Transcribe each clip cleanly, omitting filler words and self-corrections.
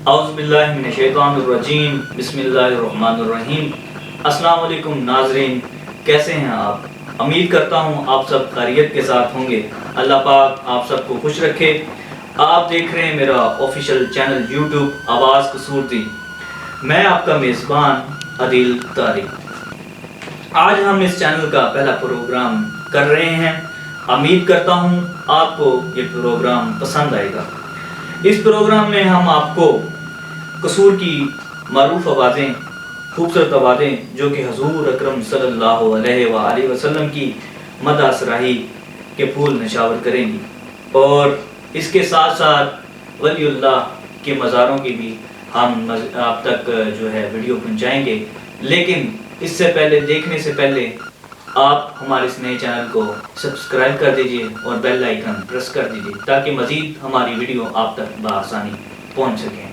اعوذ باللہ من الشیطان الرجیم، بسم اللہ الرحمن الرحیم۔ السلام علیکم ناظرین، کیسے ہیں آپ؟ امید کرتا ہوں آپ سب خیریت کے ساتھ ہوں گے۔ اللہ پاک آپ سب کو خوش رکھے۔ آپ دیکھ رہے ہیں میرا آفیشیل چینل یوٹیوب آواز قصورتی۔ میں آپ کا میزبان عدیل طارق۔ آج ہم اس چینل کا پہلا پروگرام کر رہے ہیں۔ امید کرتا ہوں آپ کو یہ پروگرام پسند آئے گا۔ اس پروگرام میں ہم آپ کو قصور کی معروف آوازیں، خوبصورت آوازیں جو کہ حضور اکرم صلی اللہ علیہ وآلہ وسلم کی مدح سراہی کے پھول نشاور کریں گی، اور اس کے ساتھ ساتھ ولی اللہ کے مزاروں کی بھی ہم آپ تک جو ہے ویڈیو پہنچائیں گے۔ لیکن اس سے پہلے، دیکھنے سے پہلے، آپ ہمارے اس نئے چینل کو سبسکرائب کر دیجئے اور بیل آئیکن پریس کر دیجئے تاکہ مزید ہماری ویڈیو آپ تک بآسانی پہنچ سکیں۔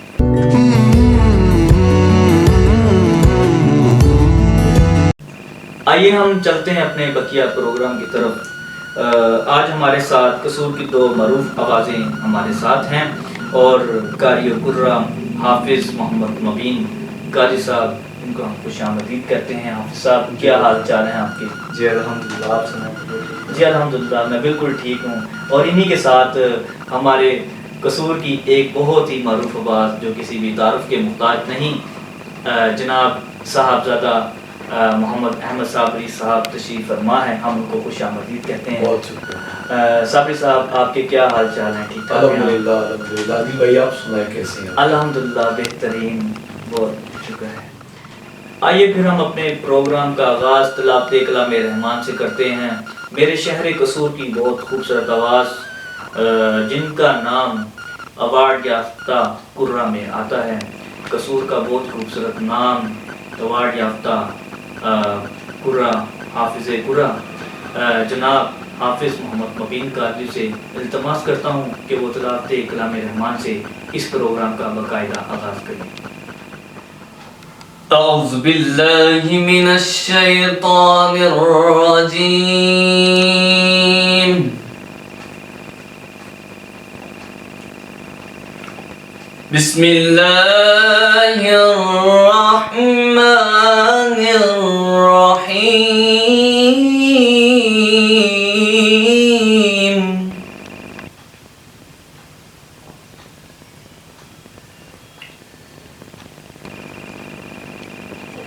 آئیے ہم چلتے ہیں اپنے بقیہ پروگرام کی طرف۔ آج ہمارے ساتھ قصور کی دو معروف آوازیں ہمارے ساتھ ہیں، اور قاری قرہ حافظ محمد مبین قاری صاحب، ان کو ہم خوش آمدید کہتے ہیں۔ حافظ صاحب، کیا حال چال ہیں آپ کے؟ جی الحمدللہ، آپ سنائیں؟ جی الحمدللہ، میں بالکل ٹھیک ہوں۔ اور انہی کے ساتھ ہمارے قصور کی ایک بہت ہی معروف آواز جو کسی بھی تعارف کے محتاج نہیں، جناب صاحبزادہ محمد احمد صابری صاحب تشریف فرما ہے، ہم ان کو خوش آمدید کہتے ہیں۔ بہت شکریہ صابری صاحب، آپ کے کیا حال چال ہیں؟ ٹھیک ٹھاک ہیں؟ الحمدللہ الحمدللہ۔ عادل بھائی آپ سنائیں کیسے ہیں؟ الحمدللہ بہترین، بہت شکر ہے۔ آئیے پھر ہم اپنے پروگرام کا آغاز تلاوت کلام رحمان سے کرتے ہیں۔ میرے شہر قصور کی بہت خوبصورت آواز، جن کا نام ایوارڈ یافتہ قرہ میں آتا ہے۔ قصور کا بہت خوبصورت نام، ایوارڈ یافتہ قرہ، حافظ قرہ جناب حافظ محمد مبین قاری سے التماس کرتا ہوں کہ وہ تلاوت کلام رحمان سے اس پروگرام کا باقاعدہ آغاز کریں۔ اعوذ باللہ من الشیطان الرجیم، بسم اللہ الرحمن الرحیم۔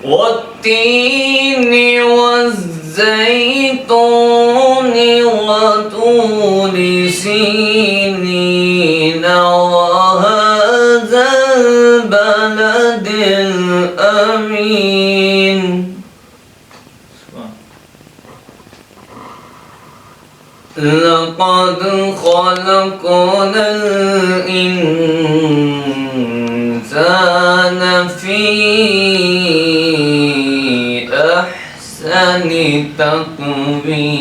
والتین والزیتون وطور سینین وهذا البلد الامین۔ لقد خلقنا الانسان فی احسن تقویم۔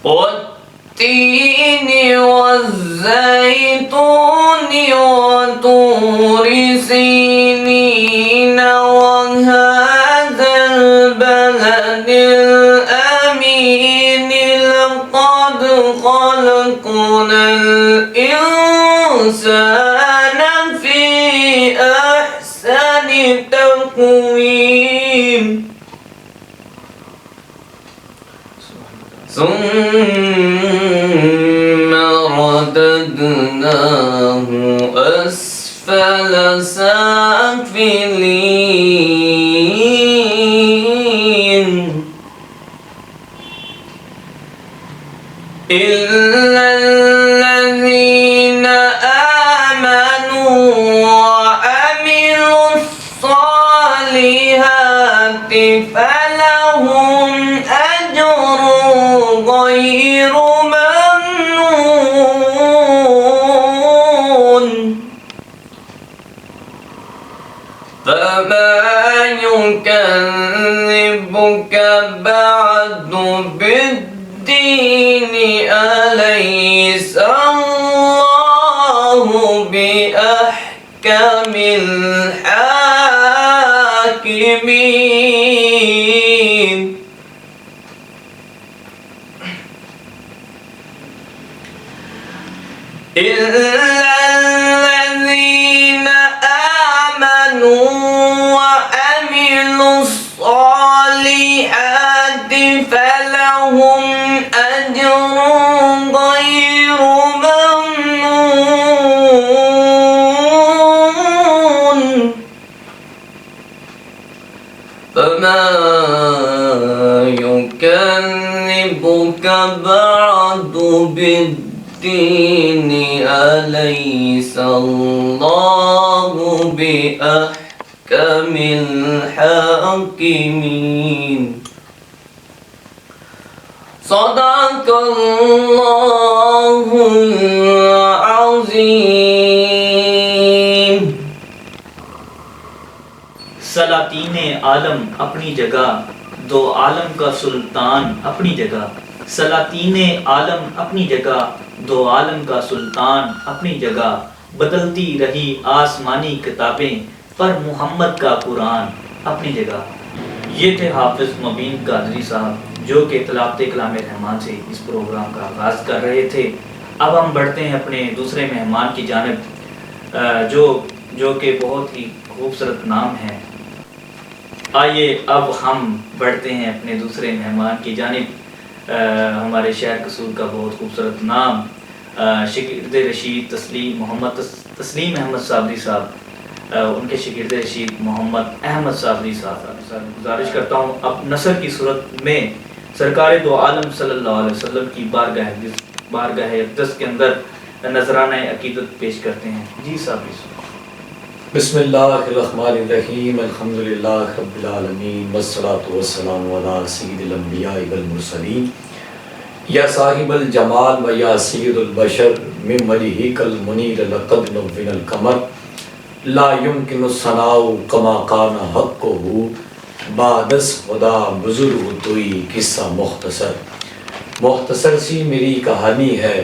والتین والزیتون وطور سینین وهذا البلد الامین۔ لقد خلقنا الانسان فی احسن تقویم۔ ثم رددناه أسفل سافلين إلا الذين آمنوا وعملوا الصالحات فلهم أجر غير ممنون۔ فما يكذبك بعد بالدين، أليس الله بأحكم الحاكمين۔ إلا الذين آمنوا وعملوا الصالحات فلهم أجر غير ممنون فما يكذبك بعد بالدين أليس الله بأحكم الحاكمين صدق الله العظيم. سلاطین عالم اپنی جگہ، دو عالم کا سلطان اپنی جگہ. سلاطین عالم اپنی جگہ، دو عالم کا سلطان اپنی جگہ. بدلتی رہی آسمانی کتابیں پر محمد کا قرآن اپنی جگہ. یہ تھے حافظ مبین قادری صاحب جو کہ تلاوت کلام رحمان سے اس پروگرام کا آغاز کر رہے تھے. اب ہم بڑھتے ہیں اپنے دوسرے مہمان کی جانب جو کہ بہت ہی خوبصورت نام ہے. آئیے اب ہم بڑھتے ہیں اپنے دوسرے مہمان کی جانب. ہمارے شہر قصور کا بہت خوبصورت نام شگرد رشید تسلیم احمد صابری صاحب، ان کے شگرد رشید محمد احمد صابری صاحب. گزارش کرتا ہوں اب نثر کی صورت میں سرکار دو عالم صلی اللہ علیہ وسلم کی بارگاہ اقدس کے اندر نذرانہ عقیدت پیش کرتے ہیں. جی صابری صاحب. بسم اللہ الرحمن الرحیم. الحمدللہ رب العالمین والصلاة والسلام علی سید الانبیاء والمرسلین یا صاحب الجمال و یا سید البشر من وجہک المنیر لقد نور القمر لا يمکن الثناء کما کان حقہ بعدس خدا بزرگ توئی. قصہ مختصر سی میری کہانی ہے،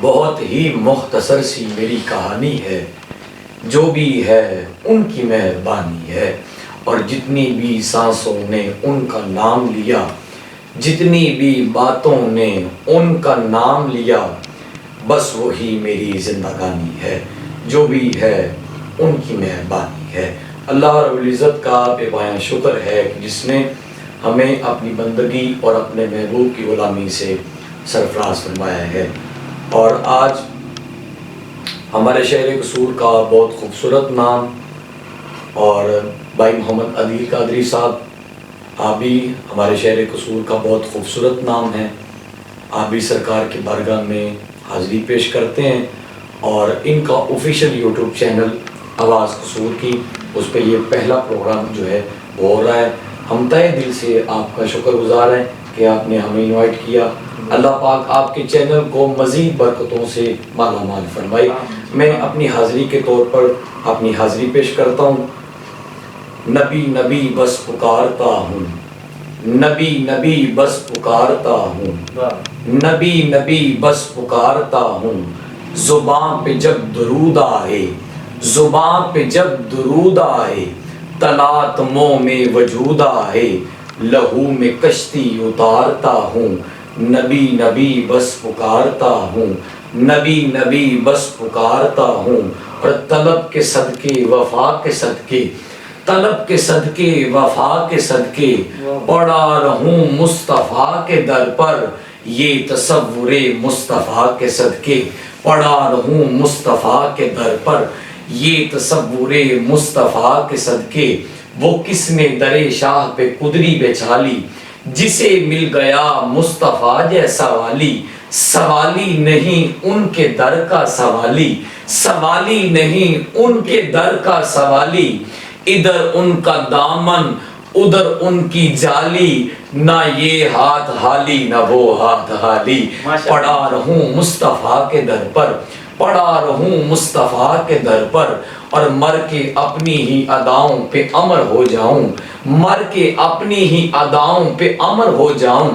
بہت ہی مختصر سی میری کہانی ہے. جو بھی ہے ان کی مہربانی ہے، اور جتنی بھی سانسوں نے ان کا نام لیا، جتنی بھی باتوں نے ان کا نام لیا، بس وہی میری زندگانی ہے. جو بھی ہے ان کی مہربانی ہے. اللہ رب العزت کا بے پایان شکر ہے کہ جس نے ہمیں اپنی بندگی اور اپنے محبوب کی غلامی سے سرفراز فرمایا ہے. اور آج ہمارے شہر قصور کا بہت خوبصورت نام، اور بھائی محمد علی قادری صاحب، آپ بھی ہمارے شہر قصور کا بہت خوبصورت نام ہے. آپ بھی سرکار کی بارگاہ میں حاضری پیش کرتے ہیں، اور ان کا آفیشیل یوٹیوب چینل آواز قصور کی، اس پہ یہ پہلا پروگرام جو ہے وہ ہو رہا ہے. ہم تہہ دل سے آپ کا شکر گزار ہیں کہ آپ نے ہمیں انوائٹ کیا. اللہ پاک آپ کے چینل کو مزید برکتوں سے مالا مال فرمائے. میں اپنی حاضری کے طور پر اپنی حاضری پیش کرتا ہوں. نبی نبی بس پکارتا ہوں، نبی نبی بس پکارتا ہوں، نبی نبی بس پکارتا ہوں. زباں پہ جب درود آئے، زباں پہ جب درود آئے، طلعت منہ میں وجود آئے، لہو میں کشتی اتارتا ہوں. نبی نبی بس پکارتا ہوں، نبی نبی بس پکارتا ہوں. اور طلب کے صدقے وفا کے صدقے، طلب کے صدقے وفا کے صدقے پڑا رہوں مصطفیٰ کے در پر. یہ تصور مصطفیٰ کے صدقے پڑا رہوں مصطفیٰ کے در پر. یہ تصور مصطفیٰ کے صدقے وہ کس نے در شاہ پہ قدری بچھالی. جسے مل گیا مصطفیٰ جیسا والی، سوالی نہیں ان کے در کا سوالی، سوالی نہیں ان کے در کا سوالی. ادھر ان کا دامن ادھر ان کی جالی، نہ یہ ہاتھ حالی نہ وہ ہاتھ حالی. پڑا رہوں مصطفیٰ کے در پر، پڑا رہوں مصطفیٰ کے در پر. اور مر کے اپنی ہی اداؤں پہ امر ہو جاؤں، مر کے اپنی ہی اداؤں پہ امر ہو جاؤں.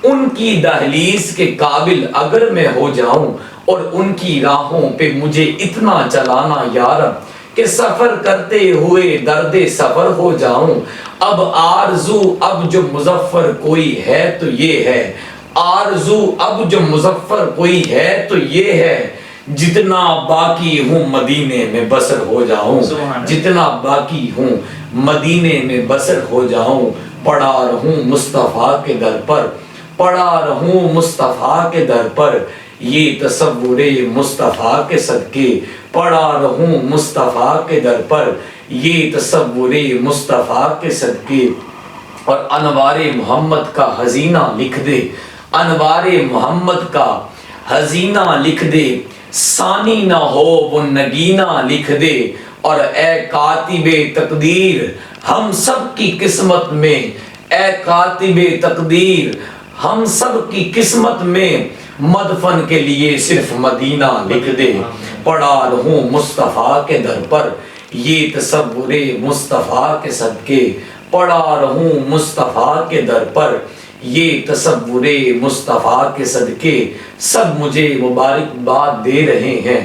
ان کی دہلیز کے قابل اگر میں ہو جاؤں، اور ان کی راہوں پہ مجھے اتنا چلانا یارب کہ سفر کرتے ہوئے درد سفر ہو جاؤں. اب آرزو اب جو مظفر کوئی ہے تو یہ ہے، آرزو اب جو مظفر کوئی ہے تو یہ ہے جتنا باقی ہوں مدینے میں بسر ہو جاؤں، جتنا باقی ہوں مدینے میں بسر ہو جاؤں، پڑا رہوں مصطفیٰ کے در پر، پڑا رہوں مصطفیٰ کے در پر، یہ تصور مصطفیٰ کے صدقے، پڑا رہوں مصطفیٰ کے در پر، یہ تصور مصطفیٰ کے صدقے، اور انوار محمد کا خزینہ لکھ دے، انوار محمد کا خزینہ لکھ دے، ثانی نہ ہو وہ نگینہ لکھ دے، اور اے کاتب تقدیر ہم سب کی قسمت میں، اے کاتب تقدیر ہم سب کی قسمت میں مدفن کے لیے صرف مدینہ لکھ دے، پڑا رہوں مصطفیٰ کے در پر، یہ تصور مصطفیٰ کے صدقے، پڑا رہوں مصطفیٰ کے در پر، یہ تصور مصطفیٰ کے صدقے، سب مجھے مبارکباد دے رہے ہیں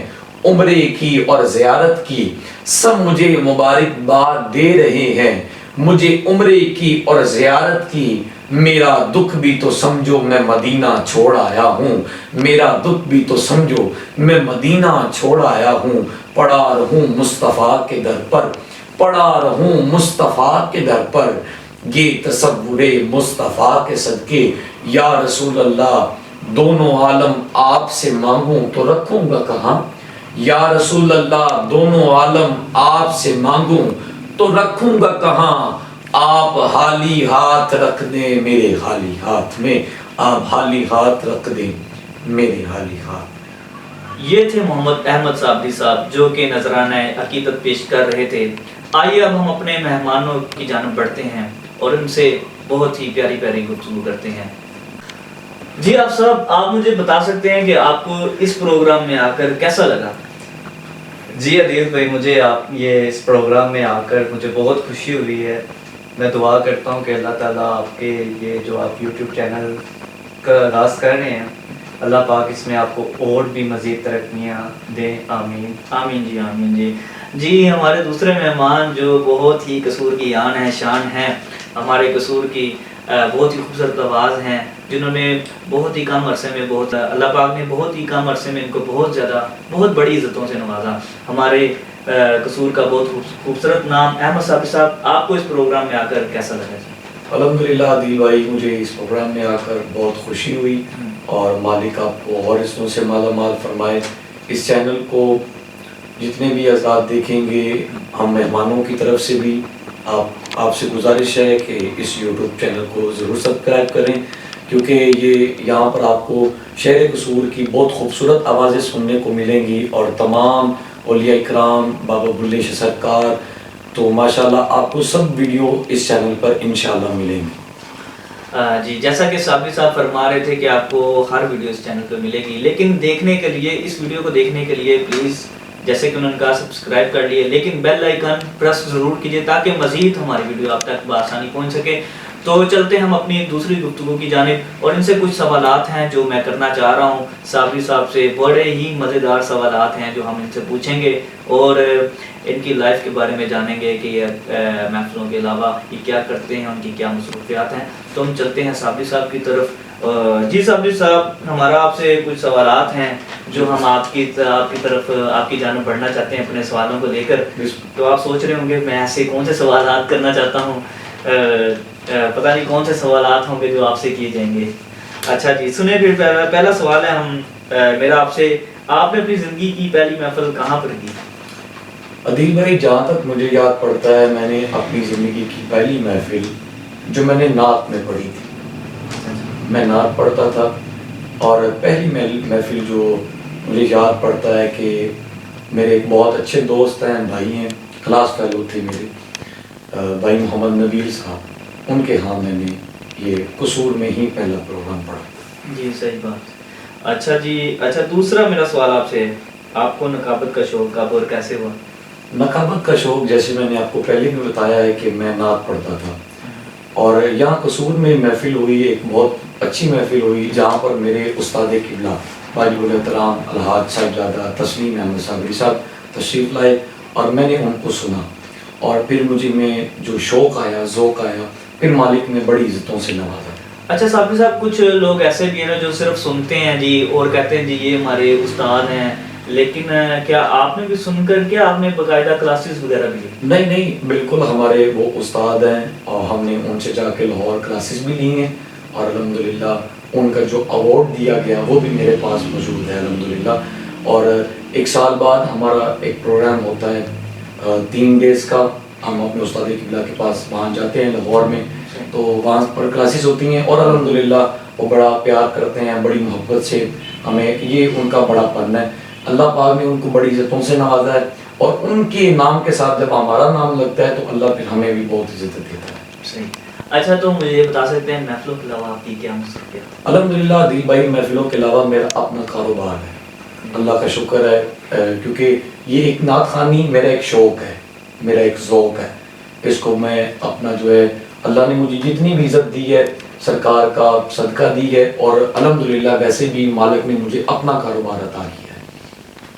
عمرے کی اور زیارت کی، سب مجھے مبارکباد دے رہے ہیں مجھے عمرے کی اور زیارت کی، میرا دکھ بھی تو سمجھو میں مدینہ چھوڑ آیا ہوں، میرا دکھ بھی تو سمجھو میں مدینہ چھوڑ آیا ہوں، پڑا رہوں مصطفیٰ کے در پر، پڑا رہوں مصطفیٰ کے در پر، یہ تصور مصطفیٰ کے صدقے، یا رسول اللہ دونوں عالم آپ سے مانگوں تو رکھوں گا کہاں، یا رسول اللہ دونوں عالم آپ سے مانگوں تو رکھوں گا کہاں، آپ حالی ہاتھ رکھ دیں میرے خالی ہاتھ میں، آپ حالی ہاتھ رکھ دیں میرے خالی ہاتھ۔ یہ تھے محمد احمد صابری صاحب جو کہ نذرانہ عقیدت پیش کر رہے تھے۔ آئیے اب ہم اپنے مہمانوں کی جانب بڑھتے ہیں اور ان سے بہت ہی پیاری پیاری گفتگو کرتے ہیں۔ جی آپ صاحب، آپ مجھے بتا سکتے ہیں کہ آپ کو اس پروگرام میں آ کر کیسا لگا؟ جی عدیل بھائی، مجھے آپ یہ اس پروگرام میں آ کر مجھے بہت خوشی ہوئی ہے۔ میں دعا کرتا ہوں کہ اللہ تعالیٰ آپ کے یہ جو آپ یوٹیوب چینل کا آغاز کر رہے ہیں، اللہ پاک اس میں آپ کو اور بھی مزید ترقیاں دیں، آمین آمین جی، آمین جی۔ جی ہمارے دوسرے مہمان جو بہت ہی قصور کی آن ہے، شان ہیں، ہمارے قصور کی بہت ہی خوبصورت آواز ہیں، جنہوں نے بہت ہی کم عرصے میں اللہ پاک نے بہت ہی کم عرصے میں ان کو بہت بڑی عزتوں سے نوازا۔ ہمارے قصور کا بہت خوبصورت نام احمد صابری صاحب، آپ کو اس پروگرام میں آ کر کیسا لگا؟ الحمدللہ عدیل بھائی، مجھے اس پروگرام میں آ کر بہت خوشی ہوئی، اور مالک آپ کو اور حسنوں سے مالا مال فرمائے۔ اس چینل کو جتنے بھی حضرات دیکھیں گے، ہم مہمانوں کی طرف سے بھی آپ سے گزارش ہے کہ اس یوٹیوب چینل کو ضرور سبسکرائب کریں، کیونکہ یہاں پر آپ کو شہر قصور کی بہت خوبصورت آوازیں سننے کو ملیں گی، اور تمام اولیاء اکرام، بابا بلے شاہ سرکار، تو ماشاءاللہ آپ کو سب ویڈیو اس چینل پر انشاءاللہ ملیں گے۔ جی جیسا کہ صابری صاحب فرما رہے تھے کہ آپ کو ہر ویڈیو اس چینل پہ ملے گی، لیکن دیکھنے کے لیے، اس ویڈیو کو دیکھنے کے لیے پلیز، جیسے کہ انہوں نے کہا سبسکرائب کر لیے، لیکن بیل آئیکن پریس ضرور کیجئے تاکہ مزید ہماری ویڈیو آپ تک بآسانی پہنچ سکے۔ تو چلتے ہم اپنی دوسری گفتگو کی جانب، اور ان سے کچھ سوالات ہیں جو میں کرنا چاہ رہا ہوں صابری صاحب سے، بڑے ہی مزیدار سوالات ہیں جو ہم ان سے پوچھیں گے، اور ان کی لائف کے بارے میں جانیں گے کہ یہ محفلوں کے علاوہ یہ کیا کرتے ہیں، ان کی کیا مصروفیات ہیں۔ تو ہم چلتے ہیں صابری صاحب کی طرف۔ جی صابری صاحب، ہمارا آپ سے کچھ سوالات ہیں جو ہم آپ کی طرف آپ کی جانب بڑھنا چاہتے ہیں اپنے سوالوں کو لے کر۔ تو آپ سوچ رہے ہوں گے میں ایسے کون سے سوالات کرنا چاہتا ہوں، پتہ نہیں کون سے سوالات ہوں گے جو آپ سے کیے جائیں گے۔ اچھا جی سنیں، پھر پہلا سوال ہے میرا آپ سے، آپ نے اپنی زندگی کی پہلی محفل کہاں پر کی؟ عدیل بھائی، جہاں تک مجھے یاد پڑتا ہے، میں نے اپنی زندگی کی پہلی محفل جو میں نے نعت میں پڑھی تھی، میں نعت پڑھتا تھا، اور پہلی محفل جو مجھے یاد پڑتا ہے کہ میرے ایک بہت اچھے دوست ہیں، بھائی ہیں، کلاس فیلو تھے میرے بھائی محمد نبیل صاحب، ان کے ہاں میں نے یہ قصور میں ہی پہلا پروگرام پڑھا۔ جی صحیح بات۔ اچھا جی، اچھا دوسرا میرا سوال آپ سے، آپ کو نقابت کا شوق کب اور کیسے ہوا؟ نقابت کا شوق جیسے میں نے آپ کو پہلے بھی بتایا ہے کہ میں نعت پڑھتا تھا، اور یہاں قصور میں محفل ہوئی، ایک بہت اچھی محفل ہوئی جہاں پر میرے استاد قبلہ واجب الاحترام الحاج صاحبزادہ تسلیم احمد صابری صاحب تشریف لائے، اور میں نے ان کو سنا، اور پھر مجھے میں جو شوق آیا، ذوق آیا، پھر مالک نے بڑی عزتوں سے نوازا۔ اچھا صابری صاحب، کچھ لوگ ایسے بھی ہیں نا جو صرف سنتے ہیں جی اور کہتے ہیں جی یہ ہمارے استاد ہیں، لیکن کیا آپ نے بھی سن کر کیا آپ نے باقاعدہ کلاسز وغیرہ بھی لی؟ نہیں بالکل، ہمارے وہ استاد ہیں اور ہم نے ان سے جا کے لاہور کلاسز بھی لی ہیں، اور الحمدللہ ان کا جو ایوارڈ دیا گیا وہ بھی میرے پاس موجود ہے الحمدللہ۔ اور ایک سال بعد ہمارا ایک پروگرام ہوتا ہے 3 ڈیز کا، ہم اپنے استاد قبلہ کے پاس وہاں جاتے ہیں لاہور میں، تو وہاں پر کلاسز ہوتی ہیں اور الحمدللہ وہ بڑا پیار کرتے ہیں، بڑی محبت سے ہمیں، یہ ان کا بڑا پن ہے۔ اللہ پاک نے ان کو بڑی عزتوں سے نوازا ہے، اور ان کے نام کے ساتھ جب ہمارا نام لگتا ہے تو اللہ پھر ہمیں بھی بہت عزت دیتا ہے۔ صحیح۔ اچھا تو مجھے یہ بتا سکتے ہیں محفلوں کے علاوہ آپ کی کیا مصروفیات؟ الحمدللہ دل بھائی، محفلوں کے علاوہ میرا اپنا کاروبار ہے، اللہ کا شکر ہے، کیونکہ یہ ایک نعت خوانی میرا ایک شوق ہے، میرا ایک ذوق ہے، اس کو میں اپنا جو ہے اللہ نے مجھے جتنی بھی عزت دی ہے سرکار کا صدقہ دی ہے، اور الحمدللہ ویسے بھی مالک نے مجھے اپنا کاروبار عطا کیا ہے۔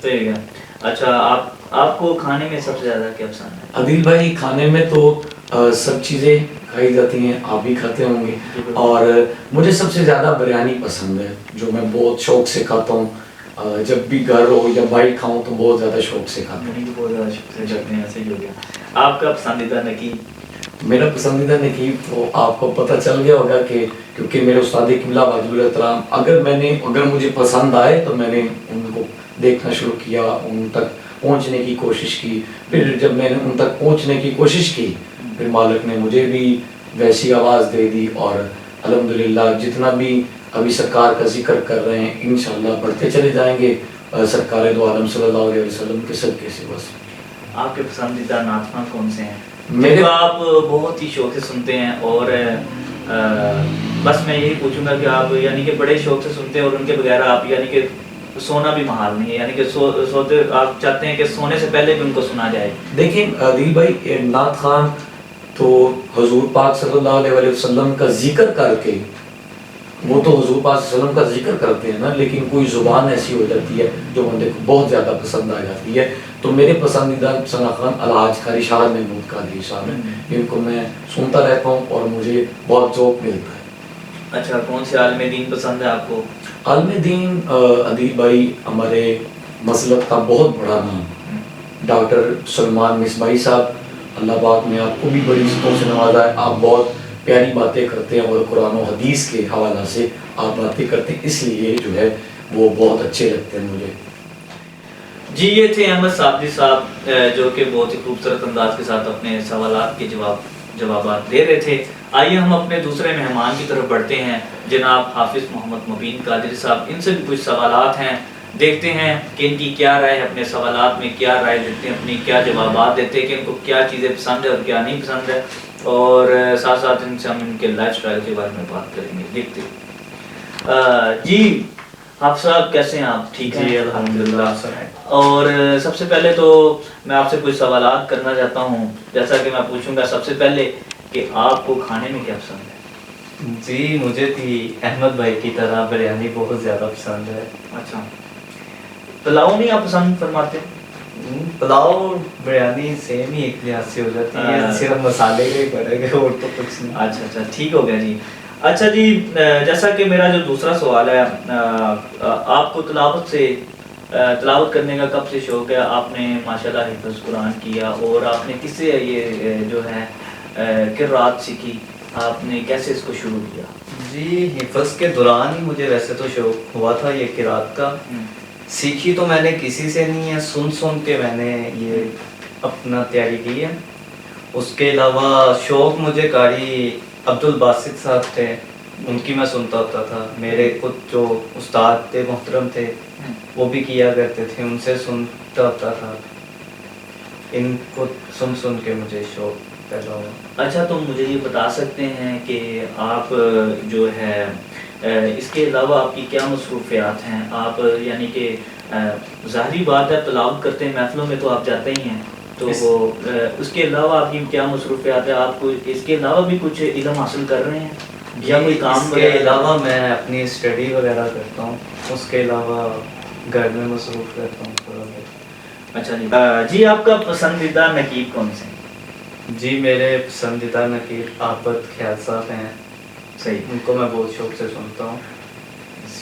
ٹھیک ہے۔ اچھا آپ کو کھانے میں سب سے زیادہ کیا پسند ہے؟ عدیل بھائی، کھانے میں تو سب چیزیں کھائی جاتی ہیں، آپ بھی کھاتے ہوں گے، اور مجھے سب سے زیادہ بریانی پسند ہے، جو میں بہت شوق سے کھاتا ہوں، جب بھی گھر ہو یا باہر کھاؤں تو بہت زیادہ شوق سے کھاتا ہوں۔ بہت زیادہ شوق سے کرتے ہیں، ایسے ہی ہو گیا۔ آپ کا پسندیدہ نقیب؟ میرا پسندیدہ نقیب تو آپ کو پتہ چل گیا ہوگا کہ کیونکہ میرے استاد قبلہ واجب الاحترام، اگر مجھے پسند آئے تو میں نے ان کو دیکھنا شروع کیا، ان تک پہنچنے کی کوشش کی، پھر جب میں نے ان تک پہنچنے کی کوشش کی پھر مالک نے مجھے بھی ویسی آواز دے دی، اور الحمدللہ جتنا بھی ابھی سرکار کا ذکر کر رہے ہیں انشاءاللہ بڑھتے چلے جائیں گے سرکار دو عالم صلی اللہ علیہ وسلم کے صدقے سے۔ بس آپ کے پسندیدہ نعت خواں کون سے ہیں میرے؟ آپ بہت ہی شوق سے سنتے ہیں، اور بس میں یہی پوچھوں گا کہ آپ یعنی کہ بڑے شوق سے سنتے ہیں اور ان کے بغیر آپ یعنی کہ سونا بھی محال نہیں ہے، یعنی کہ سوتے آپ چاہتے ہیں کہ سونے سے پہلے بھی ان کو سنا جائے؟ دیکھیں عدیل بھائی، نعت خان تو حضور پاک صلی اللہ علیہ وسلم کا ذکر کر کے، وہ تو حضور پاک صلی اللہ علیہ وسلم کا ذکر کرتے ہیں نا، لیکن کوئی زبان ایسی ہو جاتی ہے جو بندے کو بہت زیادہ پسند آ جاتی ہے، تو میرے پسندیدہ ثنا خان الحاج قاری شاہ محمود قادری صاحب ہیں، ان کو میں سنتا رہتا ہوں اور مجھے بہت ذوق ملتا ہے۔ اچھا، کون سے عالم دین پسند ہے آپ کو؟ عالم دین عدیل بھائی، ہمارے مسلک کا بہت بڑا نام ڈاکٹر سلمان مصباحی صاحب، اللہ پاک نے آپ کو بھی بڑی عزتوں سے نوازا ہے، آپ بہت پیاری باتیں کرتے ہیں اور قرآن و حدیث کے حوالہ سے آپ باتیں کرتے ہیں، اس لیے جو ہے وہ بہت اچھے لگتے ہیں مجھے۔ جی، یہ تھے احمد صابری صاحب جو کہ بہت ہی خوبصورت انداز کے ساتھ اپنے سوالات کے جوابات دے رہے تھے۔ آئیے ہم اپنے دوسرے مہمان کی طرف بڑھتے ہیں، جناب حافظ محمد مبین قادری صاحب، ان سے بھی کچھ سوالات ہیں، دیکھتے ہیں کہ ان کی کیا رائے ہے، اپنے سوالات میں کیا رائے دیتے ہیں، اپنی کیا جوابات دیتے ہیں کہ ان کو کیا چیزیں پسند ہے اور کیا نہیں پسند ہے، اور ساتھ ساتھ ان سے ہم ان کے لائف سٹائل کے بارے میں بات کریں گے۔ دیکھتے ہیں۔ جی حافظ صاحب، کیسے ہیں آپ؟ ٹھیک ہیں؟ جی الحمدللہ۔ اور سب سے پہلے تو میں آپ سے کچھ سوالات کرنا چاہتا ہوں، جیسا کہ میں پوچھوں گا سب سے پہلے کہ آپ کو کھانے میں کیا پسند ہے؟ جی مجھے بھی احمد بھائی کی طرح بریانی بہت زیادہ پسند ہے۔ اچھا، پلاؤ نہیں آپ پسند فرماتے؟ پلاؤ بریانی سیم ہی ایک لحاظ سے ہو جاتی ہے، صرف مسالے کے فرق ہے اور تو کچھ نہیں۔ اچھا، ٹھیک ہو گیا جی۔ اچھا جی، جیسا کہ میرا جو دوسرا سوال ہے، آپ کو تلاوت کرنے کا کب سے شوق ہے؟ آپ نے ماشاءاللہ حفظ قرآن کیا، اور آپ نے کس سے یہ جو ہے قرات سیکھی، آپ نے کیسے اس کو شروع کیا؟ جی حفظ کے دوران ہی مجھے ویسے تو شوق ہوا تھا یہ قرات کا، سیکھی تو میں نے کسی سے نہیں ہے، سن کے میں نے یہ اپنا تیاری کی ہے۔ اس کے علاوہ شوق مجھے قاری عبد الباسط صاحب تھے، ان کی میں سنتا ہوتا تھا، میرے کچھ جو استاد تھے محترم تھے وہ بھی کیا کرتے تھے، ان سے سنتا ہوتا تھا، ان کو سن کے مجھے شوق پیدا ہوا۔ اچھا، تو مجھے یہ بتا سکتے ہیں کہ آپ جو ہے اس کے علاوہ آپ کی کیا مصروفیات ہیں؟ آپ یعنی کہ ظاہری بات ہے تلاوت کرتے ہیں، محفلوں میں تو آپ جاتے ہی ہیں، تو اس کے علاوہ آپ کی کیا مصروفیات ہے؟ آپ کو اس کے علاوہ بھی کچھ علم حاصل کر رہے ہیں یا کوئی کام؟ اس کے علاوہ میں اپنی اسٹڈی وغیرہ کرتا ہوں، اس کے علاوہ گھر میں مصروف رہتا ہوں تھوڑا بہت۔ اچھا جی، آپ کا پسندیدہ نقیب کون سے ہیں؟ جی میرے پسندیدہ نقیب عابد خیال صاحب ہیں، صحیح، ان کو میں بہت شوق سے سنتا ہوں.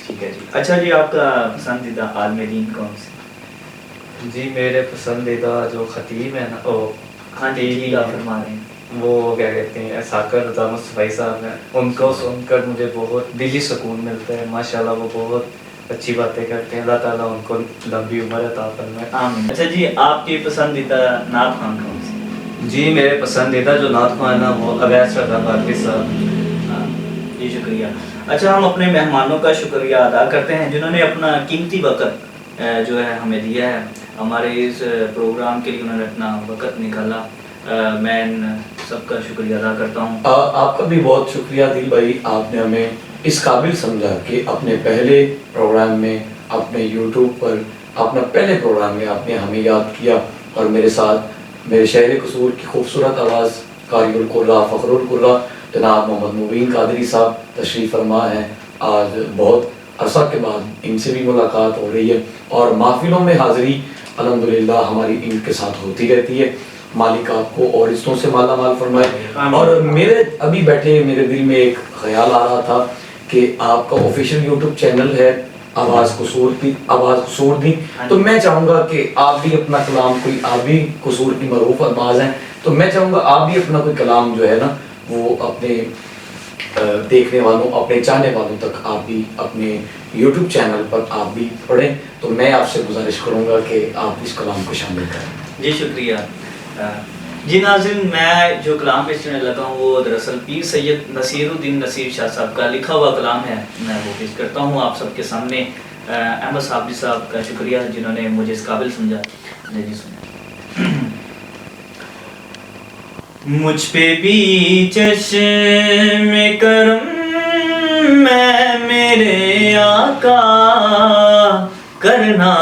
ٹھیک ہے جی. اچھا جی، آپ کا پسندیدہ عالم دین کون سے؟ جی میرے پسندیدہ جو خطیب ہیں نا، ہاں جی، ٹھیک آپ فرما رہے ہیں. وہ کیا کہتے ہیں ساکر رضا مصطفی صاحب ہیں. ان کو سن کر مجھے بہت دلی سکون ملتا ہے. ماشاءاللہ وہ بہت اچھی باتیں کرتے ہیں. اللہ تعالیٰ ان کو لمبی عمر عطا فرمائے. آمین. اچھا جی، آپ کی پسندیدہ نعت خوان کون سے؟ جی میرے پسندیدہ جو نعت خواں ہے نا وہ اویس رضا قادری صاحب. جی شکریہ. اچھا، ہم اپنے مہمانوں کا شکریہ ادا کرتے ہیں جنہوں نے اپنا قیمتی وقت جو ہے ہمیں دیا ہے. ہمارے اس پروگرام کے لیے انہوں نے اپنا وقت نکالا. میں سب کا شکریہ ادا کرتا ہوں. آپ کا بھی بہت شکریہ دل بھائی. آپ نے ہمیں اس قابل سمجھا کہ اپنے پہلے پروگرام میں اپنے یوٹیوب پر اپنا پہلے پروگرام میں آپ نے ہمیں یاد کیا اور میرے ساتھ میرے شہر قصور کی خوبصورت آواز قاری القرہ فخر القرہ جناب محمد مبین قادری صاحب تشریف فرما ہیں. آج بہت عرصہ کے بعد ان سے بھی ملاقات ہو رہی ہے اور محفلوں میں حاضری الحمدللہ ہماری ان کے ساتھ ہوتی رہتی ہے. مالک آپ کو اور رشتوں سے مالا مال فرمائے. اور میرے ابھی بیٹھے میرے دل میں ایک خیال آ رہا تھا کہ آپ کا آفیشیل یوٹیوب چینل ہے آواز قصور دی. تو میں چاہوں گا کہ آپ بھی اپنا کلام کوئی آپ بھی قصور کی معروف الفاظ ہیں تو میں چاہوں گا آپ بھی اپنا کوئی کلام جو ہے نا وہ اپنے دیکھنے والوں اپنے چاہنے والوں تک آپ بھی اپنے یوٹیوب چینل پر آپ بھی پڑھیں. تو میں آپ سے گزارش کروں گا کہ آپ اس کلام کو شامل کریں. جی شکریہ. جی ناظرین، میں جو کلام پیش کرنے لگا ہوں وہ دراصل پیر سید نصیر الدین نصیر شاہ صاحب کا لکھا ہوا کلام ہے. میں وہ پیش کرتا ہوں آپ سب کے سامنے. احمد صاحب صاحب کا شکریہ جنہوں نے مجھے اس قابل سمجھا. جی سنیں. مجھ پہ بھی چشم کرم میں میرے آقا کرنا.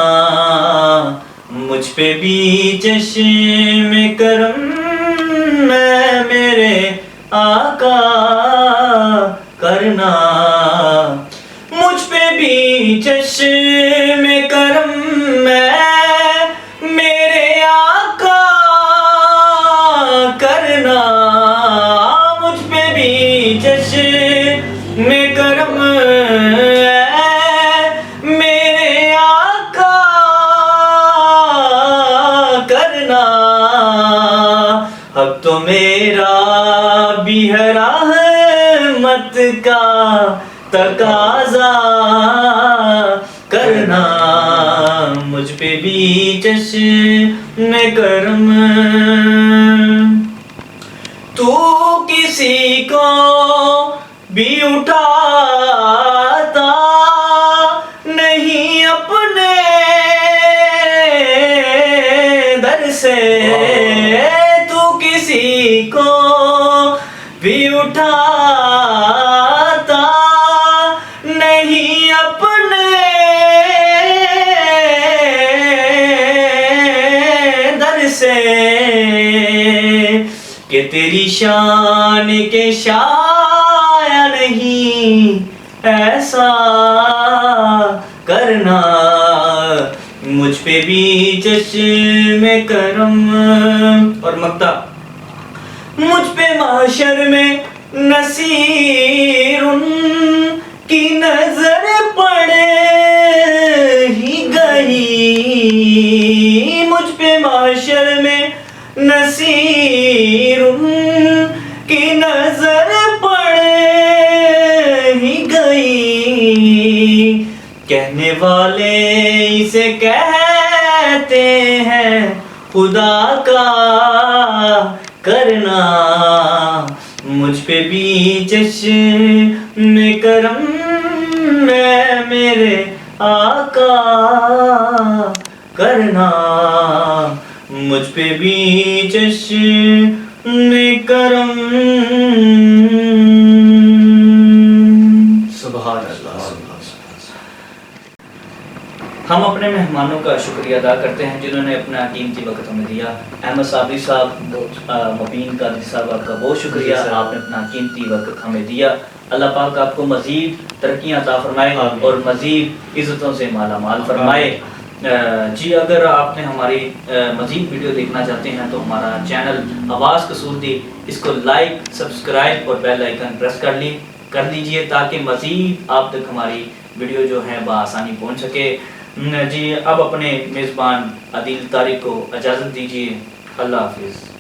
مجھ پہ بھی چشم کرم میں میرے آقا کرنا. مجھ پہ بھی چشم کرم میں میرے آقا کرنا. مجھ پہ بھی چشم کرم میرے آقا کرنا. اب تو میرا بھی ہے رحمت کا تقاضا کرنا. مجھ پہ بھی چشم کرم. تو کسی کو بھی اٹھاتا نہیں اپنے در سے. تو کسی کو بھی اٹھاتا نہیں اپنے در سے کہ تیری شان کے شایا نہیں ایسا کرنا. مجھ پہ بھی چشم کرم. اور مقطع. مجھ پہ محشر میں نصیر کی نظر پڑ ہی گئی. مجھ پہ محشر میں نصیر کی نظر پڑ ہی گئی. کہنے والے اسے کہتے ہیں خدا کا کرنا. مجھ پہ بھی چشم کرم میں میرے آقا کرنا. مجھ پہ بھی چشم کرم. سبحان اللہ. ہم اپنے مہمانوں کا شکریہ ادا کرتے ہیں جنہوں نے اپنا قیمتی وقت ہمیں دیا. احمد صابری صاحب، مبین قادری صاحب، آپ کا بہت شکریہ. آپ نے اپنا قیمتی وقت ہمیں دیا. اللہ پاک آپ کو مزید ترقیاں عطا فرمائے اور مزید عزتوں سے مالا مال فرمائے. جی اگر آپ نے ہماری مزید ویڈیو دیکھنا چاہتے ہیں تو ہمارا چینل آواز قصور دی، اس کو لائک، سبسکرائب اور بیل آئیکن پریس کر لی. کر دیجئے تاکہ مزید آپ تک ہماری ویڈیو جو ہے بآسانی پہنچ سکے۔ جی اب اپنے میزبان عدیل طارق کو اجازت دیجیے، اللہ حافظ۔